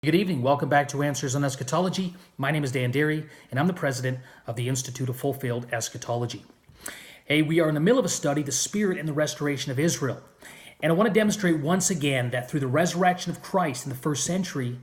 Good evening. Welcome back to Answers on Eschatology. My name is Dan Derry, and I'm the president of the Institute of Fulfilled Eschatology. Hey, we are in the middle of a study, The Spirit and the Restoration of Israel. And I want to demonstrate once again that through the resurrection of Christ in the first century,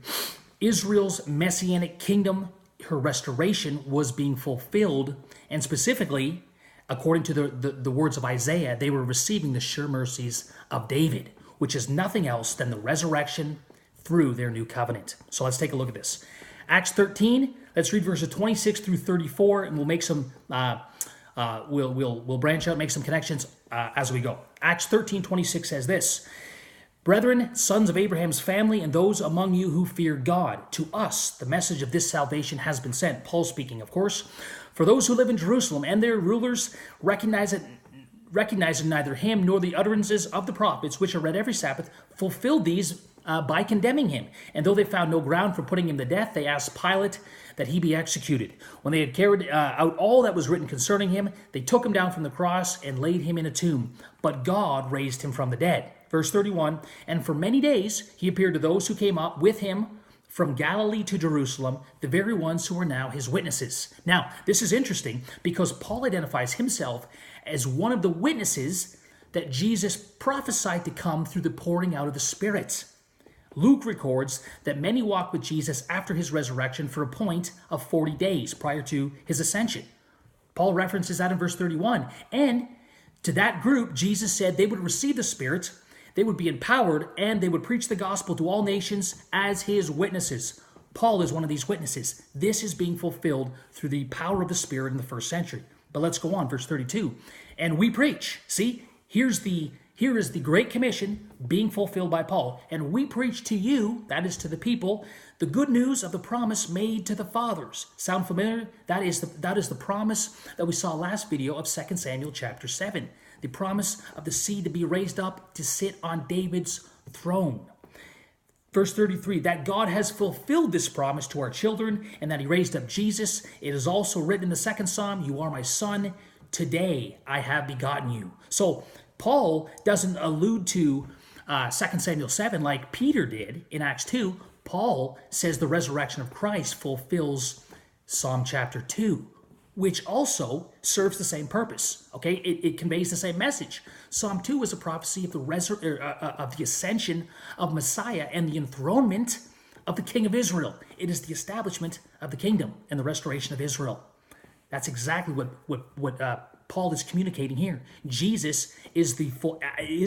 Israel's messianic kingdom, her restoration, was being fulfilled. And specifically, according to the words of Isaiah, they were receiving the sure mercies of David, which is nothing else than the resurrection through their new covenant. So let's take a look at this. Acts 13, let's read verses 26 through 34, and we'll make some, we'll branch out, make some connections as we go. Acts 13:26 says this: Brethren, sons of Abraham's family, and those among you who fear God, to us the message of this salvation has been sent. Paul speaking, of course. For those who live in Jerusalem and their rulers recognizing neither him nor the utterances of the prophets, which are read every Sabbath, fulfilled these by condemning him. And though they found no ground for putting him to death, they asked Pilate that he be executed. When they had carried out all that was written concerning him, they took him down from the cross and laid him in a tomb. But God raised him from the dead. Verse 31, and for many days he appeared to those who came up with him from Galilee to Jerusalem, the very ones who are now his witnesses. Now, this is interesting because Paul identifies himself as one of the witnesses that Jesus prophesied to come through the pouring out of the Spirit. Luke records that many walked with Jesus after his resurrection for a point of 40 days prior to his ascension. Paul references that in verse 31. And to that group, Jesus said they would receive the Spirit, they would be empowered, and they would preach the gospel to all nations as his witnesses. Paul is one of these witnesses. This is being fulfilled through the power of the Spirit in the first century. But let's go on, verse 32. And we preach. See, here is the Great Commission being fulfilled by Paul. And we preach to you, that is to the people, the good news of the promise made to the fathers. Sound familiar? That is the promise that we saw last video of 2 Samuel chapter 7. The promise of the seed to be raised up to sit on David's throne. Verse 33, that God has fulfilled this promise to our children and that he raised up Jesus. It is also written in the second Psalm, you are my son, today I have begotten you. So Paul doesn't allude to 2 Samuel 7 like Peter did in Acts 2. Paul says the resurrection of Christ fulfills Psalm chapter 2, which also serves the same purpose. Okay, it conveys the same message. Psalm 2 is a prophecy of the ascension of Messiah and the enthronement of the King of Israel. It is the establishment of the kingdom and the restoration of Israel. That's exactly what Paul is communicating here. Jesus is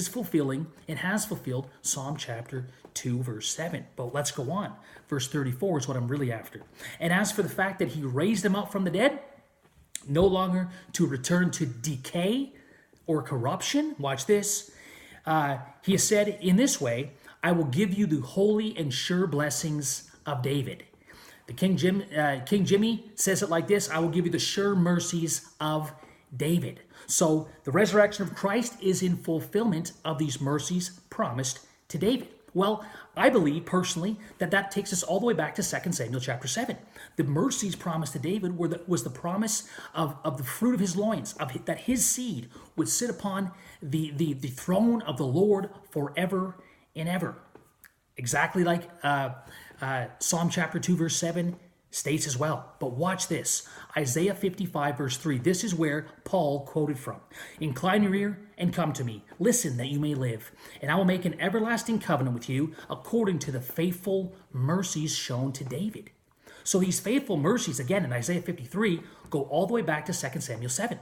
fulfilling and has fulfilled Psalm chapter 2, verse 7. But let's go on. Verse 34 is what I'm really after. And as for the fact that he raised him up from the dead, no longer to return to decay or corruption, watch this, he has said in this way, I will give you the holy and sure blessings of David. The King Jimmy says it like this, I will give you the sure mercies of David. So the resurrection of Christ is in fulfillment of these mercies promised to David. Well, I believe personally that takes us all the way back to 2 Samuel chapter 7. The mercies promised to David was the promise of the fruit of his loins, that his seed would sit upon the throne of the Lord forever and ever. Exactly like Psalm chapter 2 verse 7 states as well. But watch this. Isaiah 55 verse 3. This is where Paul quoted from. Incline your ear and come to me. Listen that you may live. And I will make an everlasting covenant with you according to the faithful mercies shown to David. So these faithful mercies, again in Isaiah 53, go all the way back to 2 Samuel 7.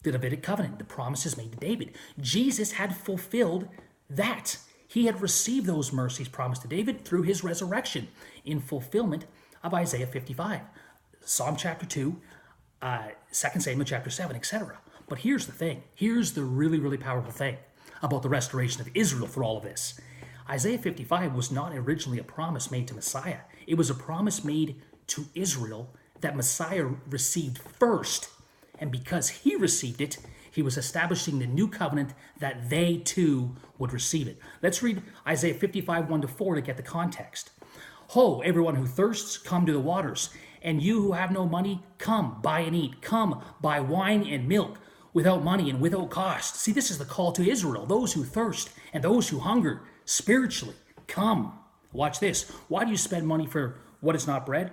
The Davidic covenant, the promises made to David. Jesus had fulfilled that. He had received those mercies promised to David through his resurrection in fulfillment of Isaiah 55, Psalm chapter 2, 2 Samuel chapter 7, etc. But here's the thing. Here's the really, really powerful thing about the restoration of Israel through all of this. Isaiah 55 was not originally a promise made to Messiah. It was a promise made to Israel that Messiah received first. And because he received it, he was establishing the new covenant that they too would receive it. Let's read Isaiah 55, 1-4 to get the context. Ho, everyone who thirsts, come to the waters. And you who have no money, come, buy and eat. Come, buy wine and milk without money and without cost. See, this is the call to Israel. Those who thirst and those who hunger spiritually, come. Watch this. Why do you spend money for what is not bread,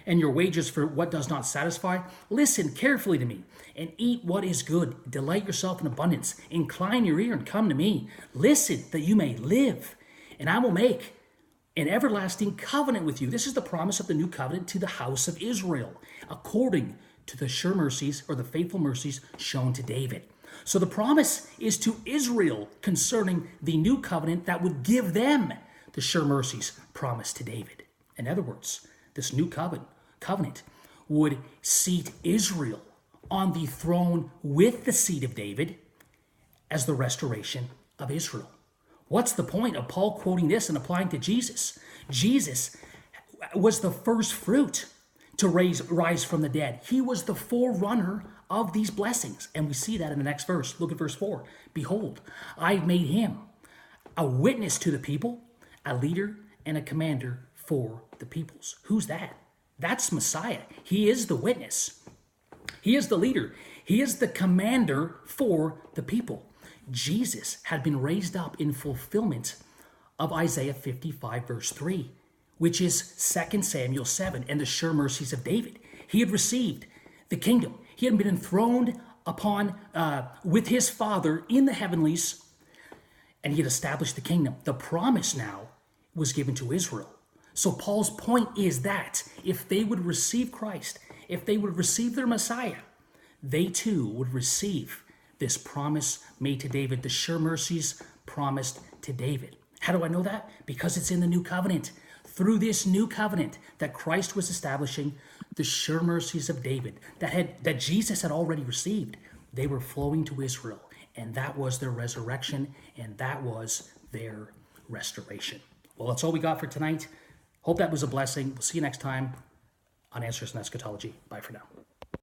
and your wages for what does not satisfy? Listen carefully to me, and eat what is good. Delight yourself in abundance. Incline your ear and come to me. Listen, that you may live, and I will make an everlasting covenant with you. This is the promise of the new covenant to the house of Israel, according to the sure mercies, or the faithful mercies shown to David. So the promise is to Israel concerning the new covenant that would give them the sure mercies promised to David. In other words, this new covenant would seat Israel on the throne with the seed of David as the restoration of Israel. What's the point of Paul quoting this and applying to Jesus? Jesus was the first fruit to rise from the dead. He was the forerunner of these blessings. And we see that in the next verse. Look at verse 4. Behold, I've made him a witness to the people, a leader and a commander for the peoples. Who's that? That's Messiah. He is the witness. He is the leader. He is the commander for the people. Jesus had been raised up in fulfillment of Isaiah 55 verse 3, which is 2 Samuel 7 and the sure mercies of David. He had received the kingdom. He had been enthroned upon with his Father in the heavenlies, and he had established the kingdom. The promise now was given to Israel. So Paul's point is that if they would receive Christ, if they would receive their Messiah, they too would receive this promise made to David, the sure mercies promised to David. How do I know that? Because it's in the new covenant. Through this new covenant that Christ was establishing, the sure mercies of David that Jesus had already received, they were flowing to Israel, and that was their resurrection, and that was their restoration. Well, that's all we got for tonight. Hope that was a blessing. We'll see you next time on Answers in Eschatology. Bye for now.